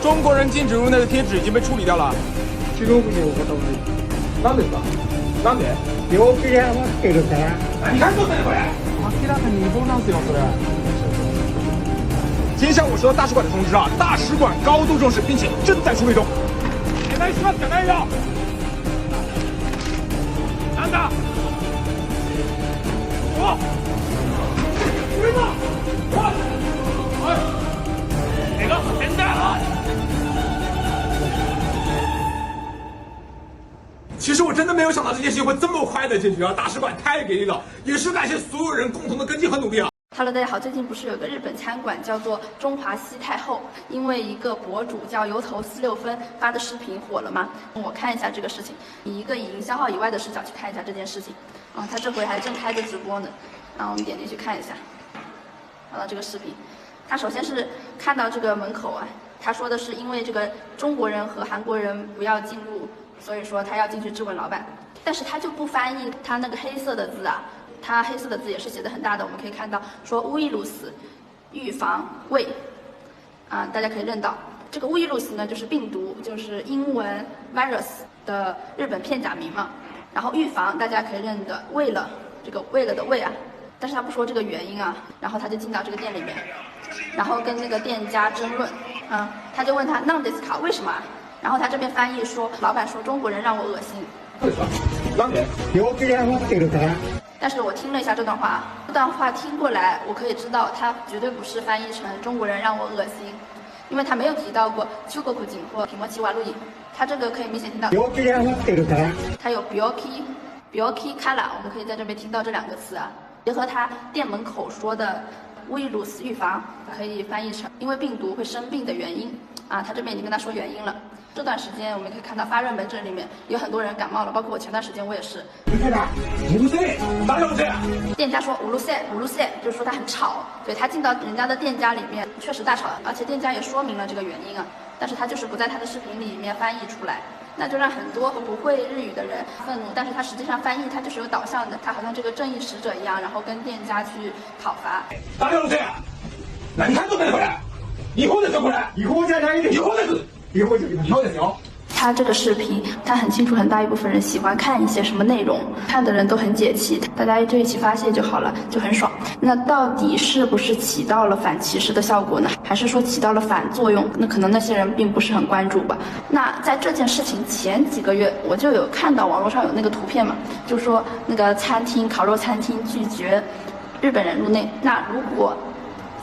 中国人禁止入内的贴纸已经被处理掉了。中国にお方がいい。なんですか？なんで？病気で余ってるから。何看错的これ？明らかに違法なんですよ，これ。今天下午收到大使馆的通知啊，大使馆高度重视，并且正在处理中。お願いしますじゃないよ。なんだ？お！上だ！おい！怪我させんだよ！其实我真的没有想到这件事情会这么快的解决啊！大使馆太给力了，也是感谢所有人共同的跟进和努力啊！ Hello， 大家好，最近不是有个日本餐馆叫做中华西太后，因为一个博主叫油头46分发的视频火了吗？我看一下这个事情，以一个以营销号以外的视角去看一下这件事情。啊，他这回还正开着直播呢。然后我们点进去看一下，看到这个视频，他首先是看到这个门口啊，他说的是因为这个中国人和韩国人不要进入，所以说他要进去质问老板，但是他就不翻译他那个黑色的字啊。 它黑色的字也是写的很大的，我们可以看到说乌伊鲁斯，预防卫，啊，大家可以认到这个乌伊鲁斯呢就是病毒，就是英文 virus 的日本片假名嘛。然后预防大家可以认的为了这个为了的为啊，但是他不说这个原因啊，然后他就进到这个店里面，然后跟那个店家争论，啊，他就问他なんですか为什么？然后他这边翻译说老板说中国人让我恶心。为什么？なんで？病気で余ってるから。 但是我听了一下这段话，这段话听过来，我可以知道他绝对不是翻译成中国人让我恶心，因为他没有提到过中国景或提莫奇瓦路易，他这个可以明显听到。他有 bioki kala， 我们可以在这边听到这两个词啊，结合他店门口说的危鲁斯预防，可以翻译成因为病毒会生病的原因啊，他这边已经跟他说原因了。 这段时间我们可以看到发热门诊里面有很多人感冒了，包括我前段时间我也是。店家说乌鲁塞，就是说他很吵，对他进到人家的店家里面确实大吵，而且店家也说明了这个原因啊，但是他就是不在他的视频里面翻译出来，那就让很多不会日语的人愤怒。但是他实际上翻译他就是有导向的，他好像这个正义使者一样，然后跟店家去讨伐。大家都这样，何看とんねんこれ？違法ですよこれ。違法じゃないです。違法です。 以后ですよ。他这个视频，他很清楚，很大一部分人喜欢看一些什么内容，看的人都很解气，大家就一起发泄就好了，就很爽。那到底是不是起到了反歧视的效果呢？还是说起到了反作用？那可能那些人并不是很关注吧。那在这件事情前几个月，我就有看到网络上有那个图片嘛，就说那个餐厅烤肉餐厅拒绝日本人入内。那如果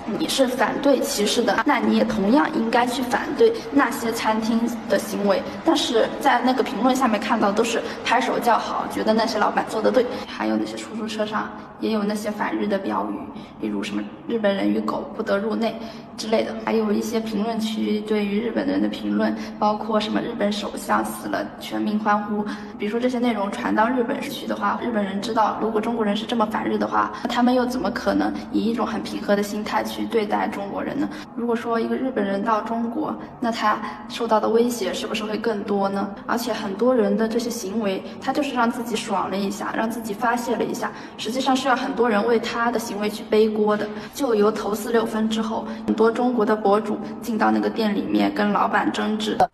你是反对歧视的，那你也同样应该去反对那些餐厅的行为。但是在那个评论下面看到都是拍手叫好，觉得那些老板做得对。还有那些出租车上也有那些反日的标语，例如什么“日本人与狗不得入内”之类的。还有一些评论区对于日本人的评论，包括什么日本首相死了，全民欢呼。比如说这些内容传到日本去的话，日本人知道如果中国人是这么反日的话，他们又怎么可能以一种很平和的心态去对待中国人呢？如果说一个日本人到中国，那他受到的威胁是不是会更多呢？而且很多人的这些行为，他就是让自己爽了一下，让自己发泄了一下，实际上是要很多人为他的行为去背锅的。就由投46分之后，很多中国的博主进到那个店里面跟老板争执。当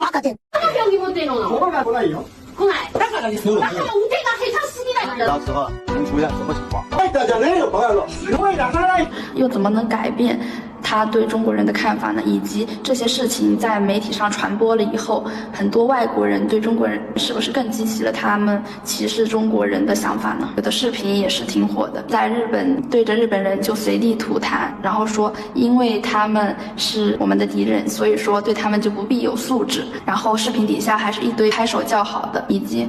时候能出现什么情况？又怎么能改变他对中国人的看法呢？以及这些事情在媒体上传播了以后，很多外国人对中国人是不是更激起了他们歧视中国人的想法呢？有的视频也是挺火的，在日本对着日本人就随地吐痰，然后说因为他们是我们的敌人，所以说对他们就不必有素质。然后视频底下还是一堆拍手叫好的，以及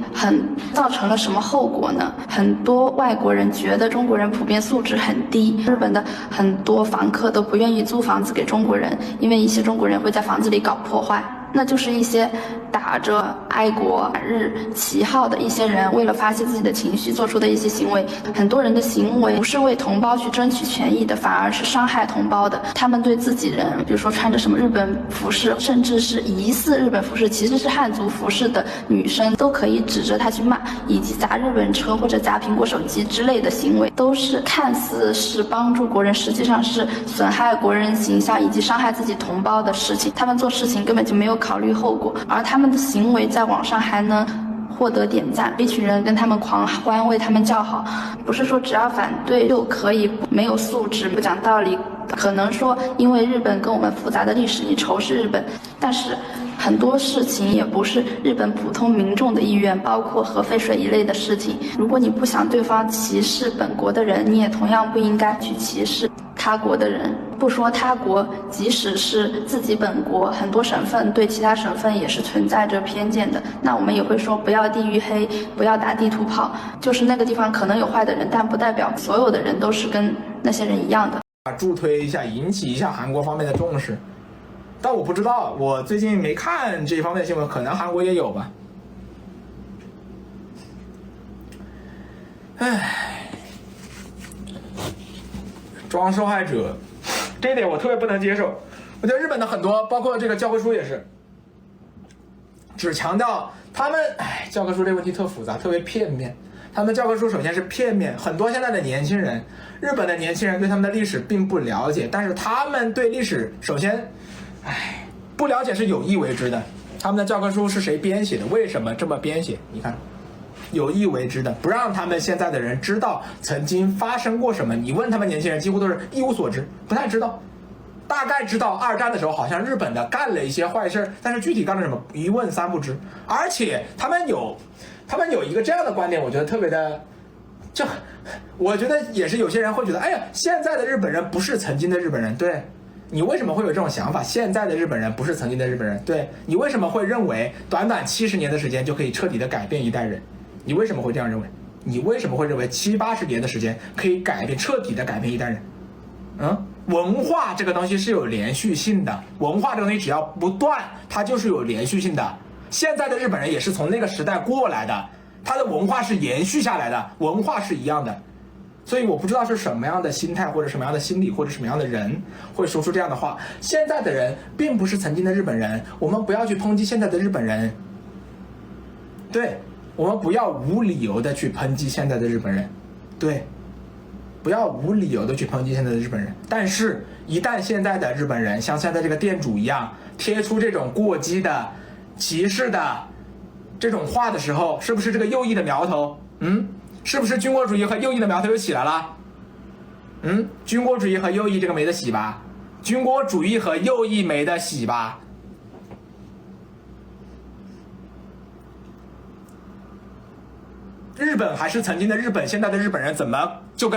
造成了什么后果呢？很多外国人觉得中国人普遍素质很低，日本的很多房客都不愿意租房子给中国人，因为一些中国人会在房子里搞破坏。那就是一些打着爱国日旗号的一些人，为了发泄自己的情绪做出的一些行为。很多人的行为不是为同胞去争取权益的，反而是伤害同胞的。他们对自己人，比如说穿着什么日本服饰，甚至是疑似日本服饰，其实是汉族服饰的女生，都可以指着他去骂，以及砸日本车或者砸苹果手机之类的行为，都是看似是帮助国人，实际上是损害国人形象以及伤害自己同胞的事情。他们做事情根本就没有考虑后果，而他们的行为在网上还能获得点赞，一群人跟他们狂欢，为他们叫好。不是说只要反对就可以没有素质、不讲道理。可能说因为日本跟我们复杂的历史，你仇视日本，但是很多事情也不是日本普通民众的意愿，包括核废水一类的事情。如果你不想对方歧视本国的人，你也同样不应该去歧视他国的人。不说他国，即使是自己本国，很多省份对其他省份也是存在着偏见的。那我们也会说不要地域黑，不要打地图炮，就是那个地方可能有坏的人，但不代表所有的人都是跟那些人一样的。助推一下，引起一下韩国方面的重视。但我不知道，我最近没看这方面的新闻，可能韩国也有吧。唉，装受害者，这一点我特别不能接受。我觉得日本的很多，包括这个教科书也是，只强调他们，教科书这个问题特复杂，特别片面。他们教科书首先是片面，很多现在的年轻人，日本的年轻人对他们的历史并不了解，但是他们对历史首先，不了解是有意为之的。他们的教科书是谁编写的？为什么这么编写？你看，有意为之的，不让他们现在的人知道曾经发生过什么。你问他们年轻人，几乎都是一无所知，不太知道。大概知道二战的时候，好像日本的干了一些坏事，但是具体干了什么一问三不知。而且他们有一个这样的观点，我觉得特别的，我觉得也是有些人会觉得，哎呀，现在的日本人不是曾经的日本人。对，你为什么会有这种想法？现在的日本人不是曾经的日本人。对，你为什么会认为短短70年的时间就可以彻底的改变一代人？你为什么会这样认为？你为什么会认为70、80年的时间可以彻底的改变一代人？文化这个东西是有连续性的，文化这个东西只要不断，它就是有连续性的。现在的日本人也是从那个时代过来的，他的文化是延续下来的，文化是一样的。所以我不知道是什么样的心态，或者什么样的心理，或者什么样的人会说出这样的话。现在的人并不是曾经的日本人，我们不要去抨击现在的日本人。对，我们不要无理由的去抨击现在的日本人。对，不要无理由的去抨击现在的日本人。但是一旦现在的日本人像现在这个店主一样贴出这种过激的歧视的这种话的时候，是不是这个右翼的苗头是不是军国主义和右翼的苗头又起来了？军国主义和右翼这个没得洗吧？军国主义和右翼没得洗吧？日本还是曾经的日本，现在的日本人怎么就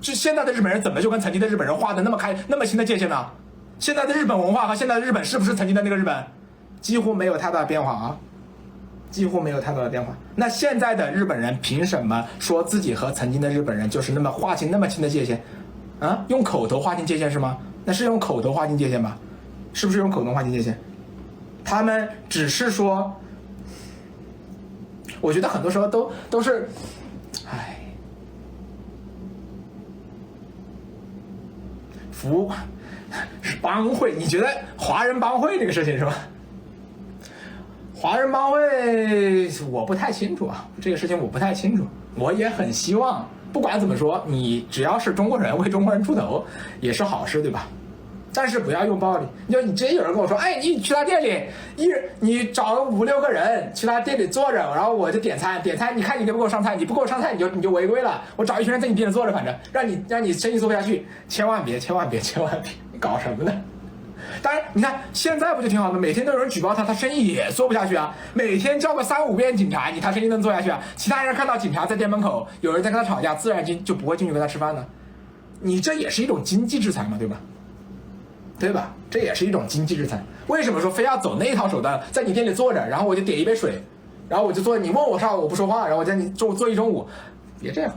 现在的日本人怎么就跟曾经的日本人画的那么清的界限呢？现在的日本文化和现在的日本是不是曾经的那个日本？几乎没有太大的变化啊，几乎没有太大的变化。那现在的日本人凭什么说自己和曾经的日本人就是那么划清那么清的界限？用口头划清界限是吗？那是用口头划清界限吧？是不是用口头划清界限？他们只是说，我觉得很多时候都是，帮会，你觉得华人帮会这个事情是吧？华人帮会我不太清楚啊，这个事情我不太清楚。我也很希望，不管怎么说，你只要是中国人为中国人出头也是好事，对吧？但是不要用暴力。你直接有人跟我说，你去他店里，你找5、6个人去他店里坐着，然后我就点餐，你看你给不给我上菜，你不给我上菜你就违规了。我找一群人在你店里坐着，反正让你生意做不下去，千万别，你搞什么呢？当然，你看现在不就挺好的，每天都有人举报他生意也做不下去啊。每天叫个3、5遍警察，他生意能做下去啊？其他人看到警察在店门口，有人在跟他吵架，自然就不会进去跟他吃饭呢。你这也是一种经济制裁嘛，对吧？对吧？这也是一种经济制裁。为什么说非要走那套手段，在你店里坐着，然后我就点一杯水，然后我就坐，你问我啥我不说话，然后我在你坐一中午，别这样。